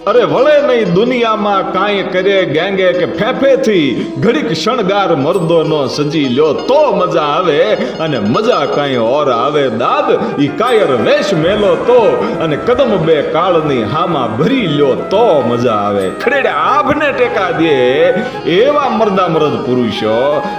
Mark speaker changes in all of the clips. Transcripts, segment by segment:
Speaker 1: અરે વળે નહીં દુનિયામાં કાંઈ કરે ગેંગે કે ફેફેથી ઘડીક શણગાર મર્દોનો સજી લ્યો તો મજા આવે અને મજા કાંઈ ઓર આવે દાદ ઈ કાયર વેશ મેલો તો અને કદમ બે કાળની હામાં ભરી લ્યો તો મજા આવે ખડેડે આભને ટેકા દે એવા મર્દા મર્દ પુરુષો.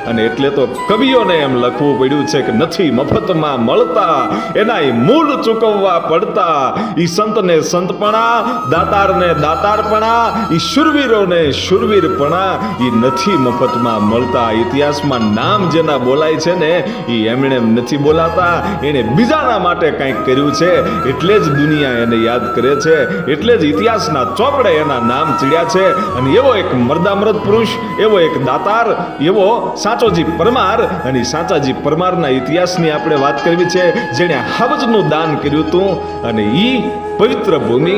Speaker 1: અને એટલે તો કવિઓને એમ લખવું પડ્યું છે કે નથી મફતમાં મળતા એના મૂળ ચૂકવવા પડતા. ઈ સંતને સંતપણા દાતારને દાતારપણા ઈ શુરવીરોને શુરવીરપણા ઈ નથી મફતમાં મળતા. ઇતિહાસમાં નામ જેના બોલાય છે ને ઈ એમણે નથી બોલાતા, એને બીજાના માટે કંઈક કર્યું છે એટલે જ દુનિયા એને યાદ કરે છે, એટલે જ ઇતિહાસના ચોપડે એના નામ ચડ્યા છે. અને એવો એક મર્દામર્દ પુરુષ, એવો એક દાતાર, એવો સાચોજી પરમાર. અને સાચાજી પરમારના ઇતિહાસની આપણે વાત કરવી છે, જેણે હાવજનું દાન કર્યું હતું. અને ઈ પવિત્ર ભૂમિ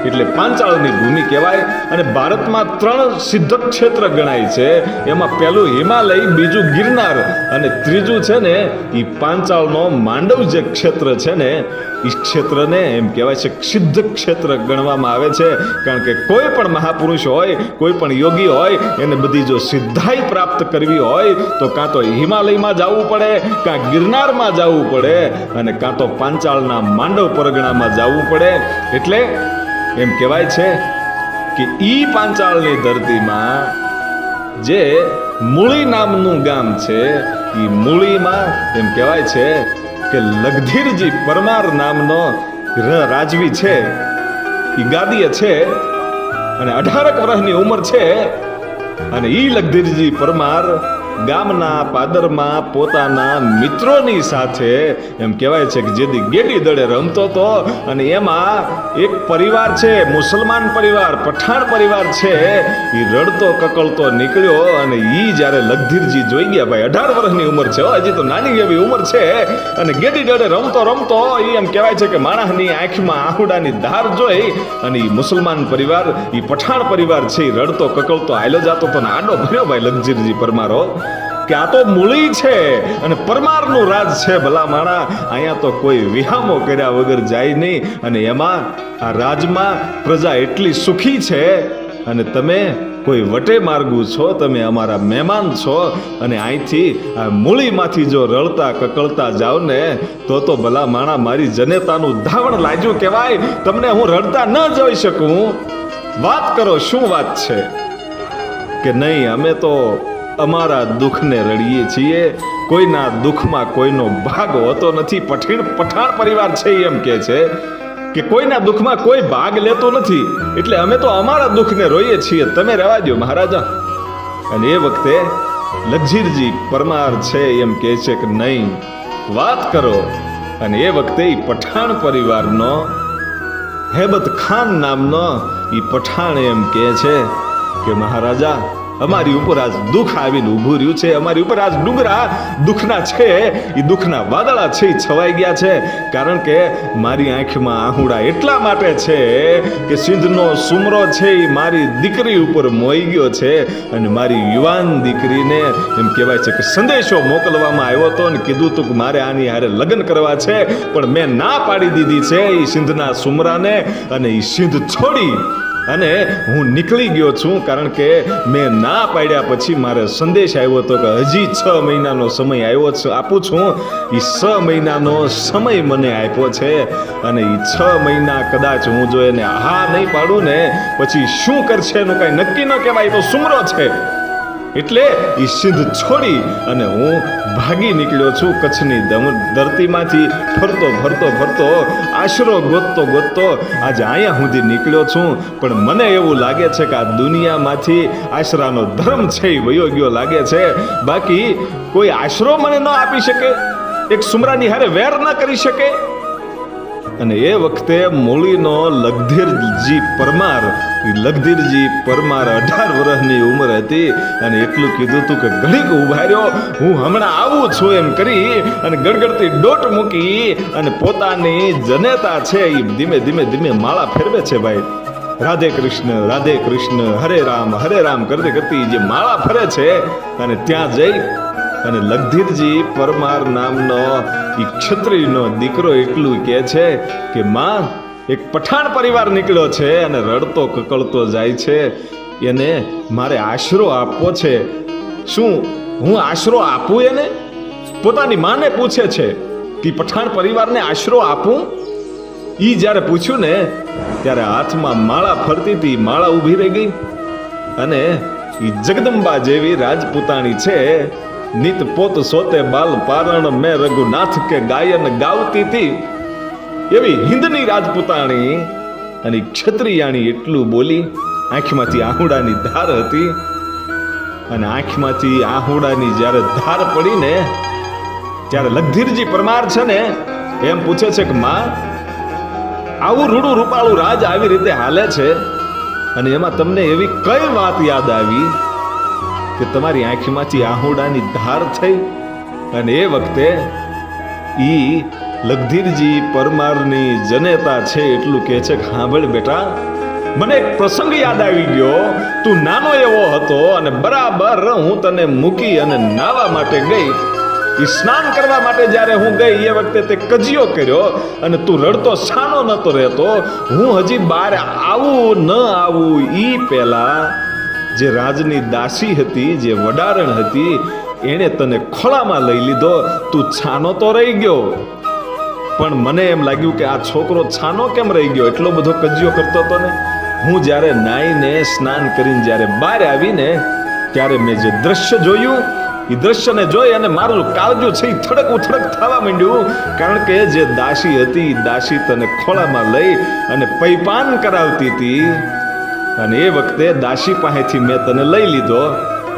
Speaker 1: એટલે પાંચાળની ભૂમિ કહેવાય. અને ભારતમાં 3 સિદ્ધ ક્ષેત્ર ગણાય છે. એમાં પહેલું હિમાલય, બીજું ગિરનાર અને ત્રીજું છે ને એ પાંચાળનો માંડવ જે ક્ષેત્ર છે ને એ ક્ષેત્રને એમ કહેવાય છે સિદ્ધ ક્ષેત્ર ગણવામાં આવે છે. કારણ કે કોઈ પણ મહાપુરુષ હોય, કોઈ પણ યોગી હોય, એને બધી જો સિદ્ધાઈ પ્રાપ્ત કરવી હોય તો કાં તો હિમાલયમાં જવું પડે, કાં ગિરનારમાં જવું પડે, અને કાં તો પાંચાળના માંડવ પરગણામાં જવું પડે. એટલે એમ કહેવાય છે કે ઈ પાંચાળની ધરતીમાં જે મૂળી નામનું ગામ છે, ઈ મૂળીમાં એમ કહેવાય છે કે લગધીરજી પરમાર નામનો રાજવી છે. ઈ ગાદીએ છે અને 18 વર્ષની ઉંમર છે. અને ઈ લગધીરજી પરમાર ગામના પાદરમાં પોતાના મિત્રોની સાથે એમ કહેવાય છે કે જેથી ગેડી દડે રમતો હતો. અને એમાં એક પરિવાર છે, મુસલમાન પરિવાર, પઠાણ પરિવાર છે, એ રડતો કકળતો નીકળ્યો. અને ઈ જ્યારે લગધીરજી જોઈ ગયા, ભાઈ 18 વર્ષની ઉંમર છે, હજી તો નાની એવી ઉંમર છે, અને ગેડી દડે રમતો રમતો એ એમ કહેવાય છે કે માણસની આંખમાં આહુડાની ધાર જોઈ અને એ મુસલમાન પરિવાર, એ પઠાણ પરિવાર છે, એ રડતો કકળતો હાલ્યો જતો તો આડો ભર્યો ભાઈ લગધીરજી પરમારો કે આ તો મૂળી છે અને પરમારનું રાજ છે. ભલા માણા, અહીંયા તો કોઈ વિહામો કર્યા વગર જાય નહીં. અને એમાં આ રાજમાં પ્રજા એટલી સુખી છે અને તમે કોઈ વટે માર્ગુ છો, તમે અમારા મહેમાન છો. અને અહીંથી આ મૂળીમાંથી જો રળતા કકળતા જાવ ને તો ભલા માણા મારી જનેતાનું ધાવણ લાજ્યું કહેવાય. તમને હું રડતા ન જોઈ શકું. વાત કરો શું વાત છે કે નહીં, અમે તો અમારા દુઃખને રડીએ છીએ, કોઈના દુઃખમાં કોઈનો ભાગ હોતો નથી. પઠાણ પરિવાર છે એમ કે છે કે કોઈના દુઃખમાં કોઈ ભાગ લેતો નથી, એટલે અમે તો અમારા દુઃખને રોઈએ છીએ, તમે રહેવા દો મહારાજા. અને એ વખતે લગધીરજી પરમાર છે એમ કે છે કે નહીં, વાત કરો. અને એ વખતે એ પઠાણ પરિવારનો હેબત ખાન નામનો એ પઠાણ એમ કે છે કે મહારાજા, અમારી ઉપર આજ દુઃખ આવીને ઊભું રહ્યું છે, અમારી ઉપર આજ ડુંગરા દુઃખના છે, એ દુઃખના વાદળા છે, એ છવાઈ ગયા છે. કારણ કે મારી આંખમાં આહુડા એટલા માટે છે કે સિંધનો સુમરો છે એ મારી દીકરી ઉપર મોઈ ગયો છે. અને મારી યુવાન દીકરીને એમ કહેવાય છે કે સંદેશો મોકલવામાં આવ્યો હતો અને કીધું હતું કે મારે આની હારે લગ્ન કરવા છે, પણ મેં ના પાડી દીધી છે એ સિંધના સુમરાને. અને એ સિંધ છોડી અને હું નીકળી ગયો છું, કારણ કે મેં ના પાડ્યા પછી મારે સંદેશ આવ્યો હતો કે હજી 6 મહિનાનો સમય આવ્યો છે, આપું છું. એ 6 મહિનાનો સમય મને આપ્યો છે. અને એ 6 મહિના કદાચ હું જો એને હા નહીં પાડું ને પછી શું કરશે એનું કાંઈ નક્કી ન કહેવાય. તો સુમરો છે એટલે એ સિંધ છોડી અને હું ભાગી નીકળ્યો છું. કચ્છની ધરતીમાંથી ફરતો આશરો ગોતતો આજે અહીંયા સુધી નીકળ્યો છું. પણ મને એવું લાગે છે કે આ દુનિયામાંથી આશરાનો ધર્મ છે એ વયો ગયો લાગે છે. બાકી કોઈ આશરો મને ન આપી શકે, એક સુમરાની હારે વેર ન કરી શકે. અને એ વખતે મૂળીનો લગધીરજી પરમાર 18 વર્ષની ઉંમર હતી. અને એટલું કીધું હતું કે ઘડીક ઉભા રહ્યો, હું હમણાં આવું છું એમ કરી અને ગડગડતી ડોટ મૂકી અને પોતાની જનેતા છે એ ધીમે ધીમે માળા ફેરવે છે ભાઈ. રાધે કૃષ્ણ હરે રામ કરતી જે માળા ફરે છે. અને ત્યાં જઈ અને લગધીરજી પરમાર નામનો એ ક્ષત્રિયનો દીકરો એટલું કહે છે કે માં, એક પઠાણ પરિવાર નીકળ્યો છે અને રડતો કકળતો જાય છે, એને મારે આશરો આપવો છે. શું હું આશરો આપું? એને પોતાની માને પૂછે છે કે પઠાણ પરિવારને આશરો આપું? ઈ જ્યારે પૂછ્યું ને ત્યારે હાથમાં માળા ફરતી હતી, માળા ઊભી રહી ગઈ. અને ઈ જગદંબા જેવી રાજપૂતાણી છે, નિત પોત સોતે બાલ પારણ મેં રઘુનાથ કે ગાયન ગાવતી હતી, એવી હિન્દની રાજપૂતાણી અને ક્ષત્રિયાણી એટલું બોલી. આંખમાંથી આહુડાની ધાર હતી અને આંખમાંથી આહુડાની જ્યારે ધાર પડી ને ત્યારે લગધીરજી પરમાર છે ને એમ પૂછે છે કે માં, આવું રૂડું રૂપાળું રાજ આવી રીતે હાલે છે અને એમાં તમને એવી કઈ વાત યાદ આવી કે તમારી આંખમાંથી આહુડાની ધાર થઈ? અને એ વખતે ઈ લગધીરજી પરમારની જનેતા છે એટલું કહે છે કે સાંભળ બેટા, મને એક પ્રસંગ યાદ આવી ગયો. તું નાનો એવો હતો અને બરાબર હું તને મૂકી અને નાવા માટે ગઈ. એ સ્નાન કરવા માટે જ્યારે હું ગઈ એ વખતે તે કજિયો કર્યો અને તું રડતો સાનો નતો રહેતો. હું હજી બહાર આવું ન આવું ઈ પહેલા જે રાજની દાસી હતી, જે વડારણ હતી, એણે તને ખોળામાં લઈ લીધો. તું છાનો તો રહી ગયો, પણ મને એમ લાગ્યું કે આ છોકરો છાનો કેમ રહી ગયો, એટલો બધો કજિયો કરતો હતો ને. હું જ્યારે નાઈને સ્નાન કરીને જ્યારે બહાર આવીને ત્યારે મેં જે દ્રશ્ય જોયું, એ દ્રશ્યને જોઈ અને મારું કાળજું છે એ થડક ઉથડક થવા માંડ્યું. કારણ કે જે દાસી હતી, દાસી તને ખોળામાં લઈ અને પૈપાન કરાવતી હતી અને એ વખતે દાસી પાસેથી મેં તને લઈ લીધો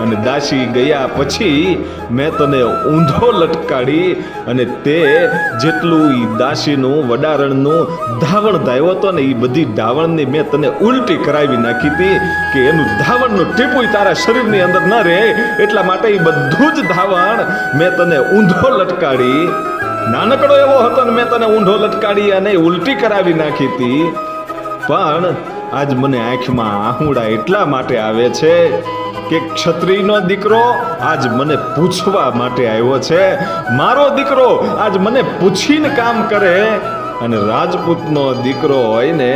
Speaker 1: અને દાસી ગયા પછી મેં તને ઊંધો લટકાડી અને તે જેટલું ઈ દાસીનું વડારણનું ધાવણ ધાવ્યો હતો ને એ બધી ધાવણની મેં તને ઉલટી કરાવી નાખી હતી કે એનું ધાવણનું ટીપું તારા શરીરની અંદર ન રહે એટલા માટે એ બધું જ ધાવણ મેં તને ઊંધો લટકાડી. નાનકડો એવો હતો ને મેં તને ઊંધો લટકાડી અને ઉલટી કરાવી નાખી હતી. પણ આજ મને આંખમાં આહુડા એટલા માટે આવે છે કે ક્ષત્રિયનો દીકરો આજ મને પૂછવા માટે આવ્યો છે. મારો દીકરો આજ મને પૂછીને કામ કરે અને રાજપૂતનો દીકરો હોય ને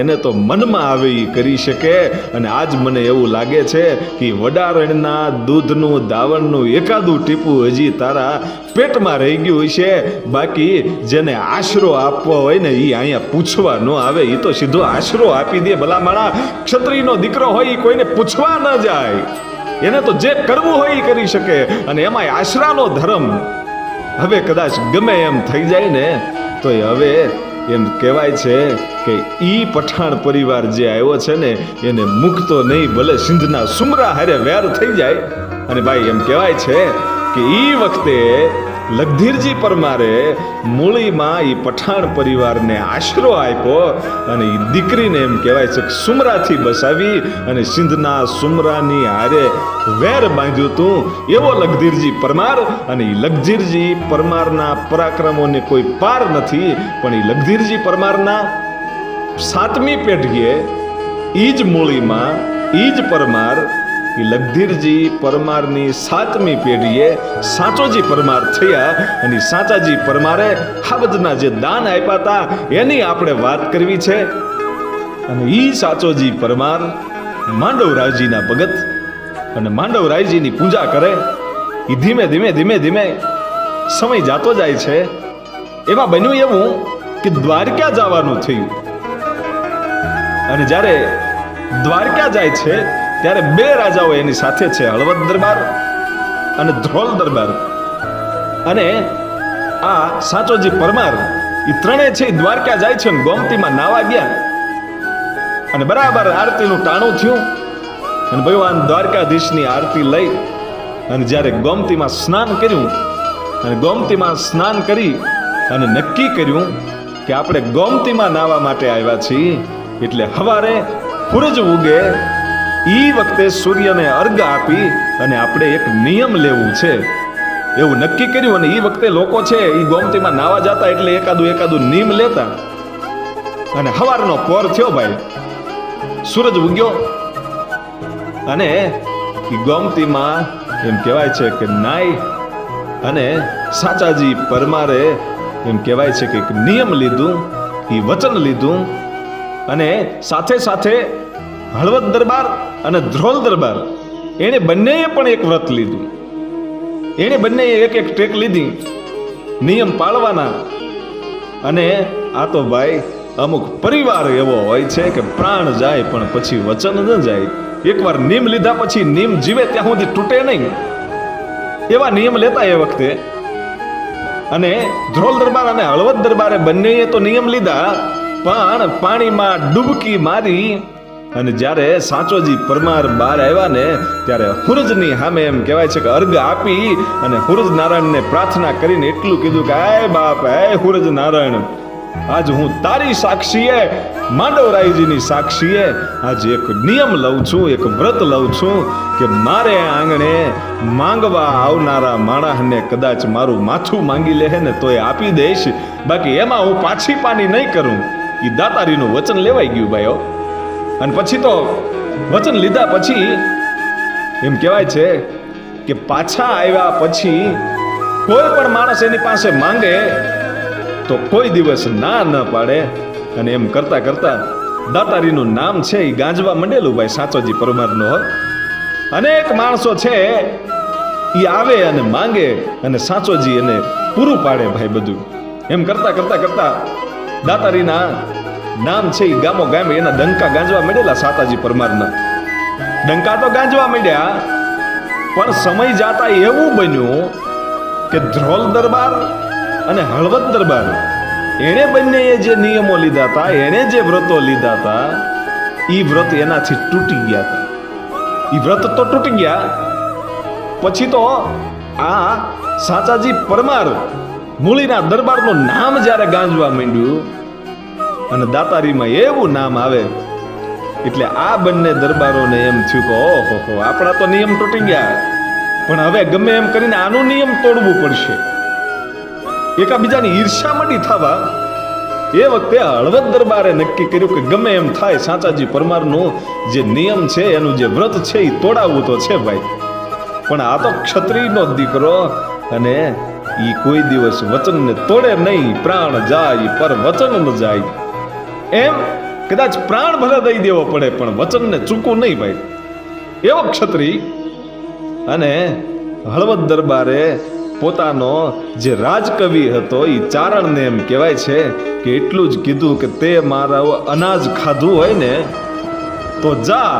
Speaker 1: એને તો મનમાં આવે ઈ કરી શકે. અને આજ મને એવું લાગે છે કે વડારણના દૂધનું દાવણનું એકાદું ટીપું હજી તારા પેટમાં રહી ગયું હશે. બાકી જેને આશરો આપવો હોય ને એ અહીંયા પૂછવા ન આવે, એ તો સીધો આશરો આપી દે. ભલા માણા, ક્ષત્રિયનો દીકરો હોય એ કોઈને પૂછવા ન જાય, એને તો જે કરવું હોય એ કરી શકે. અને એમાં આશરાનો ધર્મ હવે કદાચ ગમે એમ થઈ જાય ને તો હવે એમ કહેવાય છે કે ઈ પઠાણ પરિવાર જે આવ્યો છે ને એને મુકતો નહીં, ભલે સિંધના સુમરા હારે વેર થઈ જાય. અને ભાઈ એમ કહેવાય છે કે ઈ વખતે લગધીરજી પરમારે મૂળીમાં ઈ પઠાણ પરિવારને આશરો આપ્યો અને ઈ દીકરીને એમ કહેવાય છે કે સુમરાથી બસાવી અને સિંધના સુમરાની હારે વેર બાંધ્યું તું એવો લગધીરજી પરમાર. અને ઈ લગધીરજી પરમારના પરાક્રમોને કોઈ પાર નથી. પણ ઈ લગધીરજી પરમારના 7મી પેઢીએ ઈ જ મૂળીમાં ઈ જ પરમાર, ઈ લગધીરજી પરમારની 7મી પેઢીએ સાચોજી પરમાર થયા. અને સાચાજી પરમારે હાવજના જે દાન આપ્યા હતા એની આપણે વાત કરવી છે. અને ઈ સાચોજી પરમાર માંડવરાયજીના ભગત અને માંડવરાયજીની પૂજા કરે. એ ધીમે ધીમે ધીમે ધીમે સમય જાતો જાય છે. એમાં બન્યું એવું કે દ્વારકા જવાનું થયું. અને જ્યારે દ્વારકા જાય છે ત્યારે 2 રાજાઓ એની સાથે છે, હળવદ દરબાર અને ધ્રોલ દરબાર. અને આ સાચોજી પરમાર એ ત્રણે છે દ્વારકા જાય છે. ગોમતીમાં નાવા ગયા અને બરાબર આરતીનું ટાણું થયું અને ભગવાન દ્વારકાધીશની આરતી લઈ અને જ્યારે ગોમતીમાં સ્નાન કર્યું અને ગોમતીમાં સ્નાન કરી અને નક્કી કર્યું કે આપણે ગોમતીમાં નાવા માટે આવ્યા છીએ. એટલે હવારે સૂરજ ઉગે ઈ વખતે સૂર્યને અર્ઘ આપી અને આપણે એક નિયમ લેવું છે એવું નક્કી કર્યું. અને ઈ વખતે લોકો છે ઈ ગોમતીમાં નાવા જતા એટલે એકાદું નિયમ લેતા. અને હવારનો પોર થયો ભાઈ, સૂરજ ઉગ્યો અને ઈ ગોમતીમાં એમ કહેવાય છે કે નાઈ અને સાચાજી પરમારે એમ કહેવાય છે કે એક નિયમ લીધું એ વચન લીધું અને સાથે સાથે હળવદ દરબાર અને ધ્રોલ દરબાર એને બંનેએ પણ એક વ્રત લીધું. એને બંનેએ એક એક ટેક લીધી નિયમ પાળવાના. અને આ તો ભાઈ અમુક પરિવાર એવો હોય છે કે પ્રાણ જાય પણ પછી વચન ન જાય. એકવાર નિયમ લીધા પછી નિયમ જીવે ત્યાં સુધી તૂટે નહીં, એવા નિયમ લેતા એ વખતે. અને ધ્રોલ દરબાર અને હળવદ દરબારે બંનેએ તો નિયમ લીધા, પણ પાણીમાં ડૂબકી મારી અને જ્યારે સાચોજી પરમાર બહાર આવ્યા ને ત્યારે હુરજની સામે એમ કહેવાય છે કે અર્ઘ આપી અને હુરજ નારાયણને પ્રાર્થના કરીને એટલું કીધું કે હે બાપ, હે હુરજ નારાયણ, આજ હું તારી સાક્ષીએ, માંડવરાયજીની સાક્ષીએ આજ એક નિયમ લઉં છું, એક વ્રત લઉં છું કે મારે આંગણે માંગવા આવનારા માણસને કદાચ મારું માથું માંગી લે ને તો એ આપી દઈશ, બાકી એમાં હું પાછી પાની નહીં કરું. એ દાતારીનું વચન લેવાઈ ગયું ભાઈઓ. અને પછી તો વચન લીધા પછી એમ કહેવાય છે કે પાછા આવ્યા પછી કોઈ પણ માણસ એની પાસે માંગે તો કોઈ દિવસ ના ન પાડે. અને એમ કરતા કરતા દાતારીનું નામ છે એ ગાંજવા માંડેલું ભાઈ સાચોજી પરમારનો. અનેક માણસો છે એ આવે અને માંગે અને સાચોજી એને પૂરું પાડે ભાઈ બધું. એમ કરતા કરતા કરતા દાતારીના નામ છે એ ગામો ગામે એના ડંકા ગાંજવા માંડેલા સાતાજી પરમારના. ડંકા તો ગાંજવા માંડ્યા, પણ સમય જાતા એવું બન્યું કે ધ્રોલ દરબાર અને હળવદ દરબાર એણે બંનેએ જે નિયમો લીધા હતા, એણે જે વ્રતો લીધા હતા, એ વ્રત એનાથી તૂટી ગયા હતા. એ વ્રત તો તૂટી ગયા. પછી તો આ સાચાજી પરમાર મૂળીના દરબારનું નામ જ્યારે ગાંજવા માંડ્યું અને દાતારીમાં એવું નામ આવે એટલે આ બંને દરબારોને એમ થયું કે ઓહો, આપણા તો નિયમ તૂટી ગયા, પણ હવે ગમે એમ કરીને આનું નિયમ તોડવું પડશે. એકાબીજાની ઈર્ષા મંડી થવા. એ વખતે હળવદ દરબારે નક્કી કર્યું કે ગમે એમ થાય સાચાજી પરમારનું જે નિયમ છે, એનું જે વ્રત છે એ તોડાવવું તો છે ભાઈ. પણ આ તો ક્ષત્રિયનો દીકરો અને ઈ કોઈ દિવસ વચનને તોડે નહીં. પ્રાણ જાય પર વચન ન જાય. એમ કદાચ પ્રાણ ભલે દઈ દેવો પડે પણ વચનને ચૂકવું નહીં ભાઈ, એવો ક્ષત્રિય. અને હળવદ દરબારે પોતાનો જે રાજકવિ હતો એ ચારણને એમ કહેવાય છે કે એટલું જ કીધું કે તે મારા અનાજ ખાધું હોય ને તો જા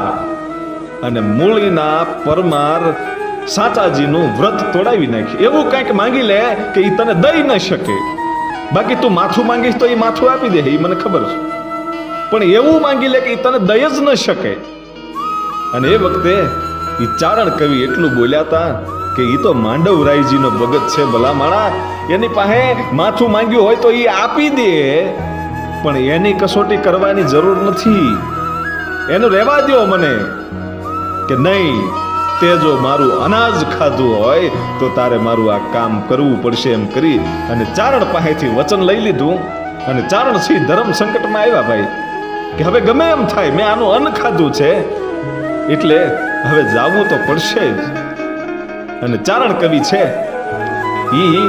Speaker 1: અને મૂળીના પરમાર સાચાજીનું વ્રત તોડાવી નાખી. એવું કંઈક માંગી લે કે એ તને દઈ ન શકે, બાકી તું માથું માંગીશ તો એ માથું આપી દે, એ મને ખબર છે, પણ એવું માંગી લે કે એ તને દઈ જ ન શકે. અને એ વખતે એ ચારણ કવિ એટલું બોલ્યા હતા કે એ તો માંડવરાયજીનો ભગત છે ભલામાણા, એની પાસે માથું માંગ્યું હોય તો એ આપી દે, પણ એની કસોટી કરવાની જરૂર નથી, એનું રહેવા દો મને. કે નહીં, તે જો મારું અનાજ ખાધું હોય તો તારે મારું આ કામ કરવું પડશે. એમ કરી અને ચારણ પાસેથી વચન લઈ લીધું. અને ચારણ સિંહ ધર્મ સંકટમાં આવ્યા ભાઈ કે હવે ગમે એમ થાય, મેં આનું અન્ન ખાધું છે એટલે હવે જાવું તો પડશે જ. અને ચારણ કવિ છે ઈ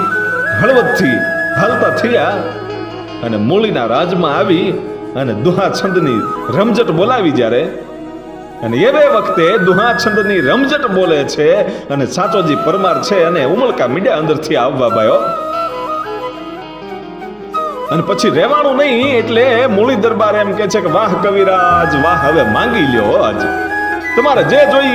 Speaker 1: હળવદથી હાલતા થયા અને મૂળીના રાજમાં આવી અને દુહા છંદની રમઝટ બોલાવી જ્યારે, અને એ વખતે દુહા છંદની રમઝટ બોલે છે અને સાચોજી પરમાર છે અને ઉમળકા મીડિયા અંદરથી આવવા ભાઈઓ. અને પછી રહેવાનું નહીં એટલે મૂળી દરબાર એમ કે છે કે વાહ કવિરાજ વાહ, હવે માંગી લ્યો, આજ તમારે જે જોઈએ